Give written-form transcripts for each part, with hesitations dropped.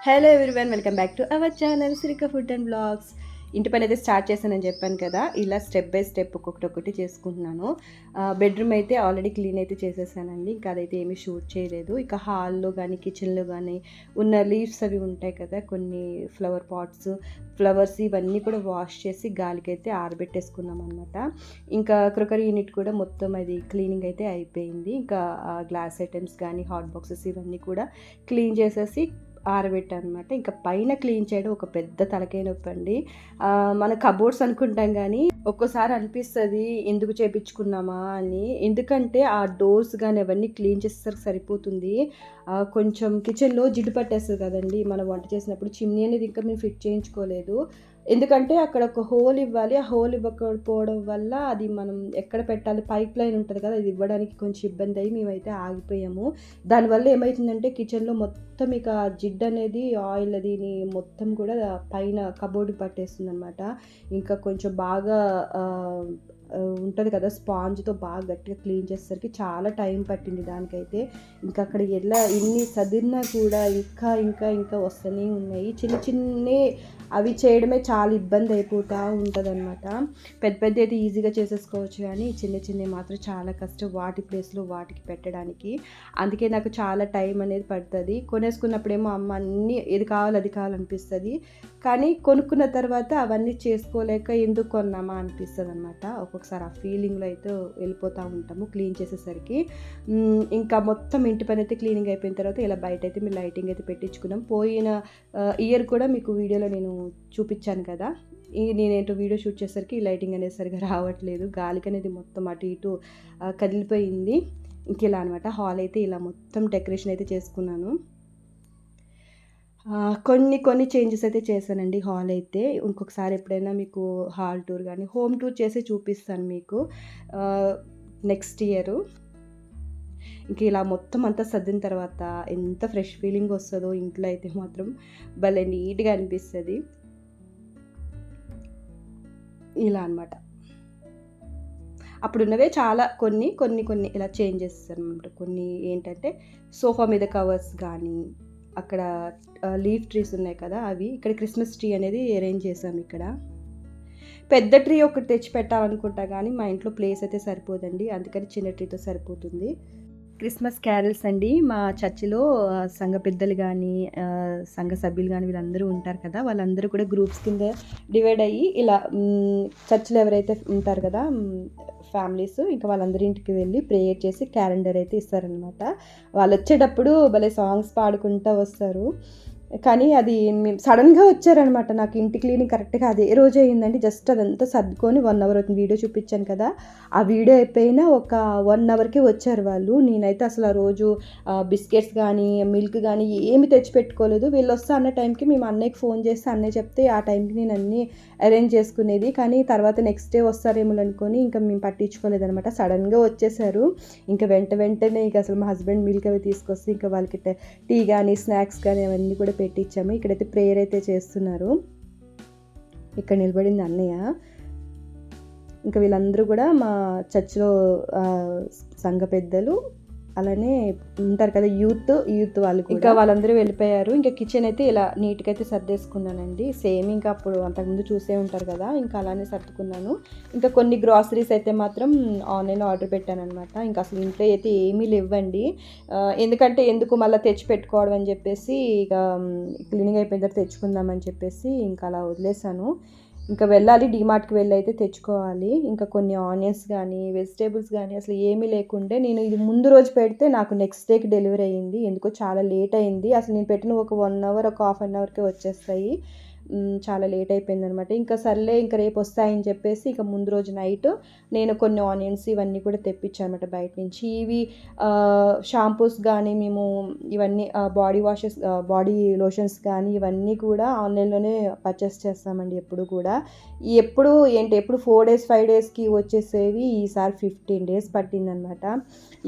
Hello everyone, welcome back to our channel Sreeka food and blogs. ఇంటి పని అయితే start చేశానని చెప్పాను కదా, ఇలా స్టెప్ బై స్టెప్ ఒక్కొక్కటి చేసుకుంటున్నాను. బెడ్రూమ్ అయితే ఆల్రెడీ క్లీన్ అయితే చేసేసానండి, ఇంకా అదైతే ఏమీ షూట్ చేయలేదు. ఇక హాల్లో కానీ కిచెన్లో కానీ ఉన్న లీవ్స్ అవి ఉంటాయి కదా, కొన్ని ఫ్లవర్ పాట్స్, ఫ్లవర్స్ ఇవన్నీ కూడా వాష్ చేసి గాలికి అయితే ఆరబెట్టేసుకున్నాం అనమాట. ఇంకా క్రొకరీ యూనిట్ కూడా మొత్తం అది క్లీనింగ్ అయితే అయిపోయింది. ఇంకా గ్లాస్ ఐటమ్స్ కానీ హాట్ బాక్సెస్ ఇవన్నీ కూడా క్లీన్ చేసేసి ఆరబెట్టనమాట. ఇంకా పైన క్లీన్ చేయడం ఒక పెద్ద తలకాయ నొప్పి అండి. మన కబోర్డ్స్ అనుకుంటాం కానీ ఒక్కోసారి అనిపిస్తుంది ఎందుకు చేపించుకున్నామా అని. ఎందుకంటే ఆ డోర్స్ కానీ అవన్నీ క్లీన్ చేసేసరికి సరిపోతుంది. కొంచెం కిచెన్లో జిడ్డు పట్టేస్తుంది కదండి మనం వంట చేసినప్పుడు. చిమ్నీ అనేది ఇంకా మేము ఫిట్ చేయించుకోలేదు, ఎందుకంటే అక్కడ ఒక హోల్ ఇవ్వాలి. ఆ హోల్ ఇవ్వకపోవడం వల్ల అది మనం ఎక్కడ పెట్టాలి, పైప్ లైన్ ఉంటుంది కదా, అది ఇవ్వడానికి కొంచెం ఇబ్బంది అయ్యి మేమైతే ఆగిపోయాము. దానివల్ల ఏమవుతుందంటే కిచెన్లో మొత్తం ఇక జిడ్డు అనేది ఆయిల్ అది మొత్తం కూడా పైన కబోర్డ్కి పట్టేస్తుంది అనమాట. ఇంకా కొంచెం బాగా ఉంటుంది కదా, స్పాంజ్తో బాగా గట్టిగా క్లీన్ చేసేసరికి చాలా టైం పట్టింది దానికైతే. ఇంకా అక్కడ ఎలా ఎన్ని సదిరినా కూడా ఇంకా ఇంకా ఇంకా వస్తూనే ఉన్నాయి. చిన్న చిన్న అవి చేయడమే చాలా ఇబ్బంది అయిపోతూ ఉంటుంది అనమాట. పెద్ద పెద్ద అయితే ఈజీగా చేసేసుకోవచ్చు, కానీ చిన్న చిన్నవి మాత్రం చాలా కష్టం వాటి ప్లేస్లో వాటికి పెట్టడానికి. అందుకే నాకు చాలా టైం అనేది పడుతుంది. కొనేసుకున్నప్పుడేమో అమ్మ అన్నీ ఏది కావాలి అది కావాలనిపిస్తుంది, కానీ కొనుక్కున్న తర్వాత అవన్నీ చేసుకోలేక ఎందుకు కొన్నామా అనిపిస్తుంది అనమాట. ఒక్కొక్కసారి ఆ ఫీలింగ్లో అయితే వెళ్ళిపోతూ ఉంటాము క్లీన్ చేసేసరికి. ఇంకా మొత్తం ఇంటి పని అయితే క్లీనింగ్ అయిపోయిన తర్వాత ఇలా బయట అయితే మేము లైటింగ్ అయితే పెట్టించుకున్నాం. పోయిన ఇయర్ కూడా మీకు వీడియోలో నేను చూపించాను కదా, నేనేంటో వీడియో షూట్ చేసేసరికి ఈ లైటింగ్ అనేది సరిగా రావట్లేదు, గాలికి అనేది మొత్తం అటు ఇటు కదిలిపోయింది. ఇంక ఇలా అనమాట. హాల్ అయితే ఇలా మొత్తం డెకరేషన్ అయితే చేసుకున్నాను. కొన్ని చేంజెస్ అయితే చేశానండి హాల్ అయితే. ఇంకొకసారి ఎప్పుడైనా మీకు హాల్ టూర్ కానీ హోమ్ టూర్ చేసి చూపిస్తాను మీకు నెక్స్ట్ ఇయరు. ఇంక ఇలా మొత్తం అంతా సర్దిన తర్వాత ఎంత ఫ్రెష్ ఫీలింగ్ వస్తుందో ఇంట్లో అయితే మాత్రం భలే నీట్గా అనిపిస్తుంది. ఇలా అనమాట. అప్పుడున్నవే చాలా కొన్ని ఇలా చేంజ్ చేస్తాను అనమాట. కొన్ని ఏంటంటే సోఫా మీద కవర్స్ కానీ, అక్కడ లీఫ్ ట్రీస్ ఉన్నాయి కదా అవి, ఇక్కడ క్రిస్మస్ ట్రీ అనేది అరేంజ్ చేసాము. ఇక్కడ పెద్ద ట్రీ ఒకటి తెచ్చి పెట్టాలనుకుంటా కానీ మా ఇంట్లో ప్లేస్ అయితే సరిపోదండి, అందుకని చిన్న ట్రీతో సరిపోతుంది. క్రిస్మస్ క్యారల్స్ అండి. మా చర్చిలో సంఘ పెద్దలు కానీ సంఘ సభ్యులు కానీ వీళ్ళందరూ ఉంటారు కదా, వాళ్ళందరూ కూడా గ్రూప్స్ కింద డివైడ్ అయ్యి ఇలా చర్చిలో ఎవరైతే ఉంటారు కదా ఫ్యామిలీస్, ఇంకా వాళ్ళందరి ఇంటికి వెళ్ళి ప్రేయర్ చేసి క్యాలెండర్ అయితే ఇస్తారనమాట. వాళ్ళు వచ్చేటప్పుడు భలే సాంగ్స్ పాడుకుంటూ వస్తారు. కానీ అది మేము సడన్గా వచ్చారనమాట. నాకు ఇంటి క్లీనింగ్ కరెక్ట్గా అదే రోజే అయిందండి. జస్ట్ అదంతా సర్దుకొని 1 అవర్ అవుతుంది. వీడియో చూపించాను కదా, ఆ వీడియో అయిపోయినా ఒక 1 అవర్కే వచ్చారు వాళ్ళు. నేనైతే అసలు ఆ రోజు బిస్కెట్స్ కానీ మిల్క్ కానీ ఏమి తెచ్చి పెట్టుకోలేదు. వీళ్ళు వస్తా అన్న టైంకి మేము అన్నయ్యకి ఫోన్ చేస్తే అన్నయ్య చెప్తే ఆ టైంకి నేను అన్నీ అరేంజ్ చేసుకునేది. కానీ తర్వాత నెక్స్ట్ డే వస్తారేమో అనుకొని ఇంకా మేము పట్టించుకోలేదనమాట. సడన్గా వచ్చేసారు. ఇంకా వెంటనే ఇక అసలు మా హస్బెండ్ మిల్క్ అవి తీసుకొస్తే ఇంకా వాళ్ళకి టీ కానీ స్నాక్స్ కానీ అవన్నీ కూడా పెట్టించాము. ఇక్కడైతే ప్రేయర్ అయితే చేస్తున్నారు. ఇక్కడ నిలబడింది అన్నయ్య. ఇంకా వీళ్ళందరూ కూడా మా చర్చిలో సంఘ పెద్దలు, అలానే ఉంటారు కదా యూత్ వాళ్ళు కూడా. ఇంకా వాళ్ళందరూ వెళ్ళిపోయారు. ఇంకా కిచెన్ అయితే ఇలా నీట్గా అయితే సర్దేసుకున్నానండి. సేమ్ ఇంకా అప్పుడు అంతకుముందు చూసే ఉంటారు కదా, ఇంకా అలానే సర్దుకున్నాను. ఇంకా కొన్ని గ్రాసరీస్ అయితే మాత్రం ఆన్లైన్లో ఆర్డర్ పెట్టాను అనమాట. ఇంకా అసలు ఇంట్లో అయితే ఏమీ లేవండి. ఎందుకంటే ఎందుకు మళ్ళీ తెచ్చి పెట్టుకోవడం అని చెప్పేసి ఇక క్లీనింగ్ అయిపోయిన తర్వాత తెచ్చుకుందామని చెప్పేసి ఇంకా అలా వదిలేసాను. ఇంకా వెళ్ళాలి, డీమార్ట్కి వెళ్ళి అయితే తెచ్చుకోవాలి. ఇంకా కొన్ని ఆనియన్స్ కానీ వెజిటేబుల్స్ కానీ అసలు ఏమీ లేకుండే. నేను ఇది ముందు రోజు పెడితే నాకు నెక్స్ట్ డేకి డెలివరీ అయ్యింది. ఎందుకో చాలా లేట్ అయింది. అసలు నేను పెట్టిన ఒక 1 అవర్ ఒక హాఫ్ అన్ అవర్కే వచ్చేస్తాయి. చాలా లేట్ అయిపోయింది అనమాట. ఇంకా సర్లే ఇంకా రేపు వస్తాయని చెప్పేసి ఇక ముందు రోజు నైట్ నేను కొన్ని ఆనియన్స్ ఇవన్నీ కూడా తెప్పించాను అనమాట బయట నుంచి. ఇవి షాంపూస్ కానీ మేము ఇవన్నీ బాడీ వాషెస్ బాడీ లోషన్స్ కానీ ఇవన్నీ కూడా ఆన్లైన్లోనే పర్చేస్ చేస్తామండి ఎప్పుడు కూడా. ఎప్పుడు 4 days 5 daysకి వచ్చేసేవి. ఈసారి 15 days పట్టిందనమాట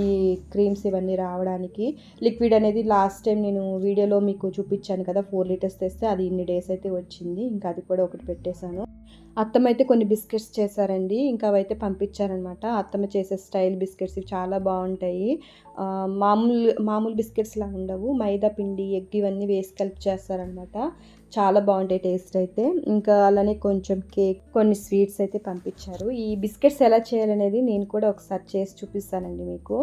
ఈ క్రీమ్స్ ఇవన్నీ రావడానికి. లిక్విడ్ అనేది లాస్ట్ టైం నేను వీడియోలో మీకు చూపించాను కదా, 4 liters తెస్తే అది ఇన్ని డేస్ అయితే వచ్చింది. ఇంకా అది కూడా ఒకటి పెట్టేశాను. అత్తమ్మ అయితే కొన్ని బిస్కెట్స్ చేశారండి. ఇంకా అవైతే పంపించారనమాట. అత్తమ్మ చేసే స్టైల్ బిస్కెట్స్ ఇవి చాలా బావుంటాయి. మామూలు బిస్కెట్స్‌లా ఉండవు. మైదా పిండి, ఎగ్ ఇవన్నీ వేసి కలిపి చేస్తారనమాట. చాలా బావుంటాయి టేస్ట్ అయితే. ఇంకా అలానే కొంచెం కేక్, కొన్ని స్వీట్స్ అయితే పంపించారు. ఈ బిస్కెట్స్ ఎలా చేయాలనేది నేను కూడా ఒకసారి చేసి చూపిస్తానండి మీకు.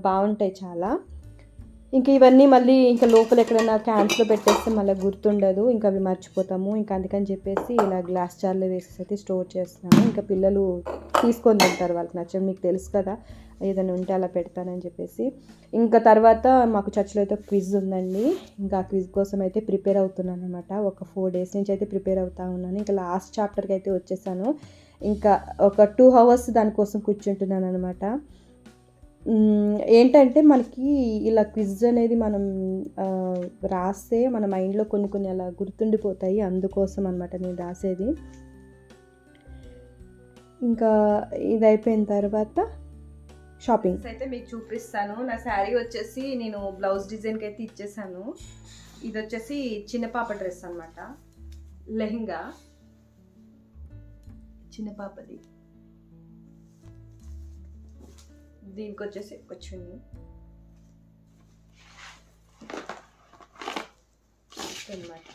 బావుంటాయి చాలా. ఇంకా ఇవన్నీ మళ్ళీ ఇంకా లోపల ఎక్కడైనా క్యాన్స్‌లో పెట్టేస్తే మళ్ళీ గుర్తుండదు. ఇంకా అవి మర్చిపోతాము. ఇంకా అందుకని చెప్పేసి ఇలా గ్లాస్ జార్‌లో వేసేసి అయితే స్టోర్ చేస్తున్నాను. ఇంకా పిల్లలు తీసుకొని తింటారు వాళ్ళకి నచ్చని. మీకు తెలుసు కదా! ఏదైనా ఉంటే అలా పెడతానని చెప్పేసి. ఇంకా తర్వాత మాకు చర్చ్‌లో అయితే క్విజ్ ఉందండి. ఇంకా ఆ క్విజ్ కోసం అయితే ప్రిపేర్ అవుతున్నాననమాట. ఒక 4 డేస్ నుంచి అయితే ప్రిపేర్ అవుతా ఉన్నాను. ఇంకా లాస్ట్ చాప్టర్‌కి అయితే వచ్చేసాను. ఇంకా ఒక 2 అవర్స్ దానికోసం కూర్చుంటున్నాననమాట. ఏంటంటే మనకి ఇలా క్విజ్ అనేది మనం రాస్తే మన మైండ్‌లో కొన్ని అలా గుర్తుండిపోతాయి. అందుకోసం అనమాట నేను రాసేది. ఇంకా ఇది అయిపోయిన తర్వాత షాపింగ్ అయితే మీకు చూపిస్తాను. నా శారీ వచ్చేసి నేను బ్లౌజ్ డిజైన్‌కి అయితే ఇచ్చేసాను. ఇది వచ్చేసి చిన్న పాప డ్రెస్ అనమాట. లెహెంగా చిన్న పాపది. దీనికి వచ్చేసి ఒక చున్నీ అన్నమాట.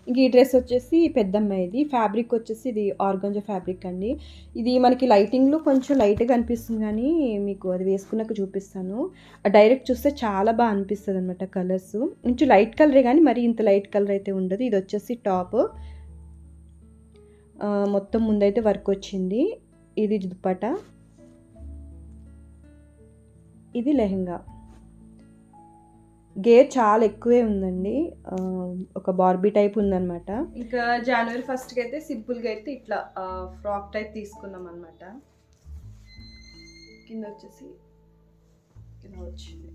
ఇంక ఈ డ్రెస్ వచ్చేసి పెద్దమ్మాయిది. ఫ్యాబ్రిక్ వచ్చేసి ఇది ఆర్గాంజా ఫ్యాబ్రిక్ అండి. ఇది మనకి లైటింగ్‌లో కొంచెం లైట్‌గా అనిపిస్తుంది కానీ మీకు అది వేసుకున్నాక చూపిస్తాను. డైరెక్ట్ చూస్తే చాలా అనిపిస్తదనమాట కలర్స్. కొంచెం లైట్ కలరే కానీ మరి ఇంత లైట్ కలర్ అయితే ఉండదు. ఇది వచ్చేసి టాప్. మొత్తం ముందైతే వర్క్ వచ్చింది. ఇది దుపట్టా. ఇది లెహెంగా. గేర్ చాలా ఎక్కువే ఉందండి. ఒక బార్బీ టైప్ ఉందనమాట. ఇంకా జనవరి 1కి అయితే సింపుల్గా అయితే ఇట్లా ఫ్రాక్ టైప్ తీసుకున్నాం అనమాట. కింద వచ్చేసి ఇలా వచ్చింది.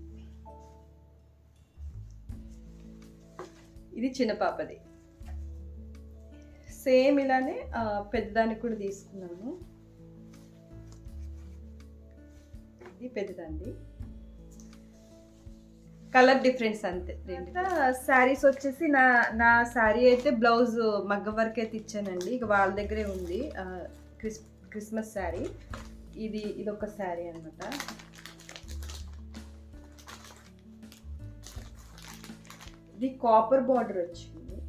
ఇది చిన్న పాపది. సేమ్ ఇలానే పెద్దదానికి కూడా తీసుకున్నాను. ఇది పెద్దదండి. కలర్ డిఫరెన్స్ అంతే. శారీస్ వచ్చేసి నా శారీ అయితే బ్లౌజ్ మగ్గం వర్క్ అయితే ఇచ్చానండి. ఇక వాళ్ళ దగ్గరే ఉంది. క్రిస్మస్ శారీ. ఇది ఒక శారీ అనమాట. ఇది కాపర్ బార్డర్ వచ్చింది.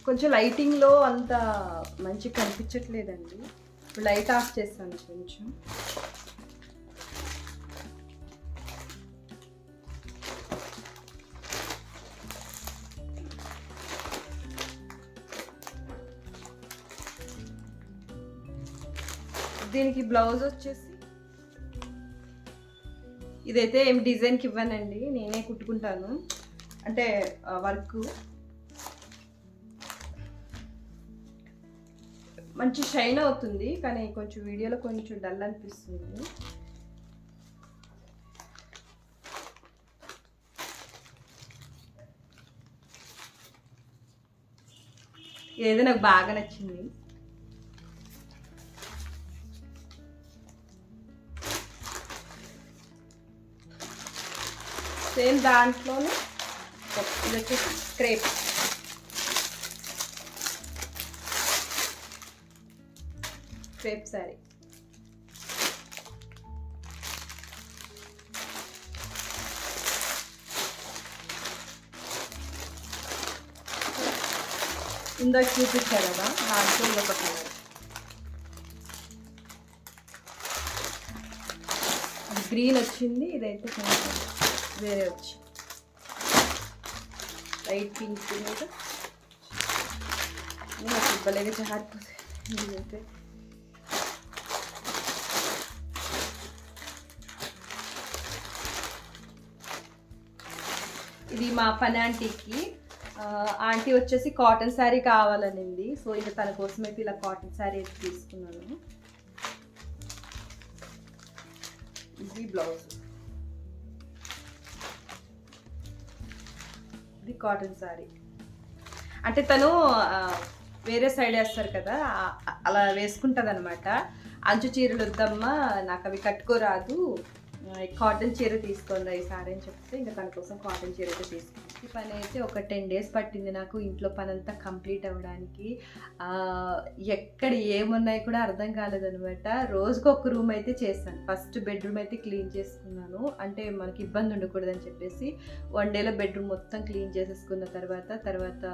కొంచెం లైటింగ్లో అంత మంచిగా కనిపించట్లేదండి. లైట్ ఆఫ్ చేస్తాను కొంచెం. దీనికి బ్లౌజ్ వచ్చేసి ఇదైతే ఏం డిజైన్కి ఇవ్వనండి, నేనే కుట్టుకుంటాను. అంటే వర్క్ మంచి షైన్ అవుతుంది కానీ కొంచెం వీడియోలో కొంచెం డల్ అనిపిస్తుంది. ఇదైతే నాకు బాగా నచ్చింది. సేమ్ దాంట్లోనే ఇది వచ్చేసి క్రేప్. శారీ. ఇందాక చూపించారు కదా దాంట్లో ఒక కలర్. అది గ్రీన్ వచ్చింది. ఇదైతే కొంచెం వేరే వచ్చి లైట్ పింక్ మీద భలేగా జారిపోతుంది. ఇదైతే ఇది మా పని ఆంటీకి. ఆంటీ వచ్చేసి కాటన్ శారీ కావాలనింది. సో ఇంకా తన కోసం అయితే ఇలా కాటన్ శారీ అయితే తీసుకున్నాను. ఇది బ్లౌజ్. ఇది కాటన్ శారీ. అంటే తను వేరే సైడ్ వేస్తారు కదా, అలా వేసుకుంటుంది అనమాట. అంచు చీరలు వద్దమ్మా, నాకు అవి కట్టుకోరాదు, కాటన్ చీర తీసుకోండి ఈసారి అని చెప్తే ఇంకా తన కోసం కాటన్ చీర అయితే తీసుకుంది. ఈ పని అయితే ఒక 10 days పట్టింది నాకు ఇంట్లో పని అంతా కంప్లీట్ అవ్వడానికి. ఎక్కడ ఏమున్నాయి కూడా అర్థం కాలేదనమాట. రోజుకు ఒక రూమ్ అయితే చేశాను. ఫస్ట్ బెడ్రూమ్ అయితే క్లీన్ చేసుకున్నాను, అంటే మనకి ఇబ్బంది ఉండకూడదని చెప్పేసి 1 dayలో బెడ్రూమ్ మొత్తం క్లీన్ చేసేసుకున్న తర్వాత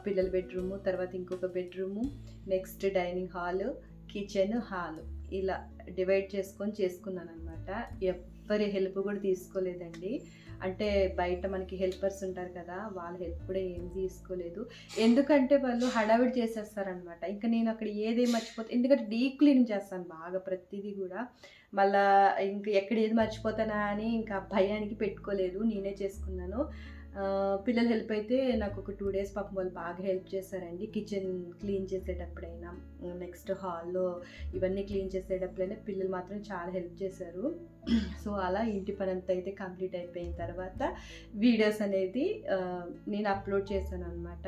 పిల్లల బెడ్రూము, తర్వాత ఇంకొక bedroom, next dining hall, kitchen, hall ఇలా డివైడ్ చేసుకున్నాను అనమాట. ఎవ్వరి హెల్ప్ కూడా తీసుకోలేదండి. అంటే బయట మనకి హెల్పర్స్ ఉంటారు కదా, వాళ్ళ హెల్ప్ కూడా ఏం తీసుకోలేదు. ఎందుకంటే వాళ్ళు హడావిడి చేసేస్తారనమాట. ఇంకా నేను అక్కడ ఏదేం మర్చిపోతే, ఎందుకంటే డీప్ క్లీనింగ్ చేస్తాను బాగా ప్రతిదీ కూడా. మళ్ళీ ఇంక ఎక్కడ ఏది మర్చిపోతానా అని ఇంకా భయానికి పెట్టుకోలేదు, నేనే చేసుకున్నాను. పిల్లల హెల్ప్ అయితే నాకు ఒక 2 days పాపం వాళ్ళు బాగా హెల్ప్ చేశారండి. కిచెన్ క్లీన్ చేసేటప్పుడైనా, నెక్స్ట్ హాల్లో ఇవన్నీ క్లీన్ చేసేటప్పుడైనా పిల్లలు మాత్రం చాలా హెల్ప్ చేశారు. సో అలా ఇంటి పని అంతా అయితే కంప్లీట్ అయిపోయిన తర్వాత వీడియోస్ అనేది నేను అప్లోడ్ చేశాను అనమాట.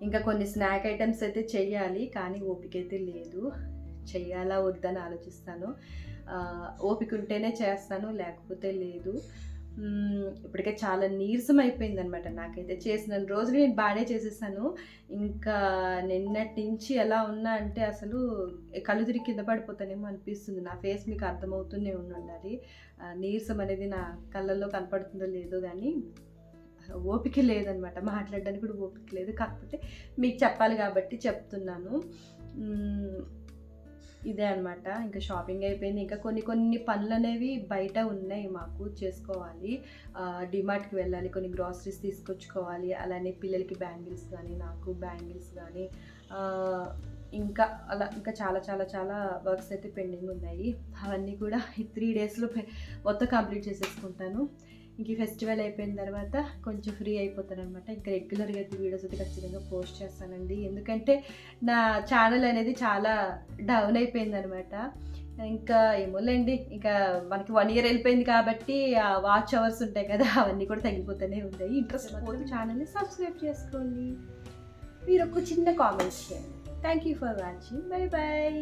ఇంకా కొన్ని స్నాక్ ఐటమ్స్ అయితే చెయ్యాలి, కానీ ఓపిక అయితే లేదు. చెయ్యాలా వద్దని ఆలోచిస్తాను. ఓపిక ఉంటేనే చేస్తాను, లేకపోతే లేదు. ఇప్పటికే చాలా నీరసం అయిపోయింది అనమాట నాకైతే. చేసిన రోజులు నేను బాగానే చేసేసాను. ఇంకా నిన్నటి నుంచి ఎలా ఉన్నా అంటే అసలు కళ్ళు తిరిగి కింద పడిపోతానేమో అనిపిస్తుంది. నా ఫేస్ మీకు అర్థమవుతూనే ఉండాలి. నీరసం అనేది నా కళ్ళల్లో కనపడుతుందో లేదో కానీ ఓపిక లేదనమాట, మాట్లాడడానికి కూడా ఓపిక లేదు. కాకపోతే మీకు చెప్పాలి కాబట్టి చెప్తున్నాను. ఇదే అనమాట. ఇంకా షాపింగ్ అయిపోయింది. ఇంకా కొన్ని పనులు అనేవి బయట ఉన్నాయి మాకు చేసుకోవాలి. డిమార్ట్కి వెళ్ళాలి, కొన్ని గ్రాసరీస్ తీసుకొచ్చుకోవాలి. అలానే పిల్లలకి బ్యాంగిల్స్ కానీ, నాకు బ్యాంగిల్స్ కానీ, ఇంకా చాలా వర్క్స్ అయితే పెండింగ్ ఉన్నాయి. అవన్నీ కూడా ఈ 3 daysలో మొత్తం కంప్లీట్ చేసేసుకుంటాను. ఇంక ఈ ఫెస్టివల్ అయిపోయిన తర్వాత కొంచెం ఫ్రీ అయిపోతాను అనమాట. ఇంకా రెగ్యులర్గా అయితే వీడియోస్ అయితే ఖచ్చితంగా పోస్ట్ చేస్తానండి. ఎందుకంటే నా ఛానల్ అనేది చాలా డౌన్ అయిపోయింది అనమాట. ఇంకా ఏమోలేండి, ఇంకా మనకి 1 year వెళ్ళిపోయింది కాబట్టి వాచ్ అవర్స్ ఉంటాయి కదా, అవన్నీ కూడా తగ్గిపోతూనే ఉంటాయి. ఇంట్రెస్ట్ పోతే ఛానల్ని సబ్స్క్రైబ్ చేసుకోండి. మీరు ఒక చిన్న కామెంట్స్ చేయండి. Thank you for watching. Bye bye.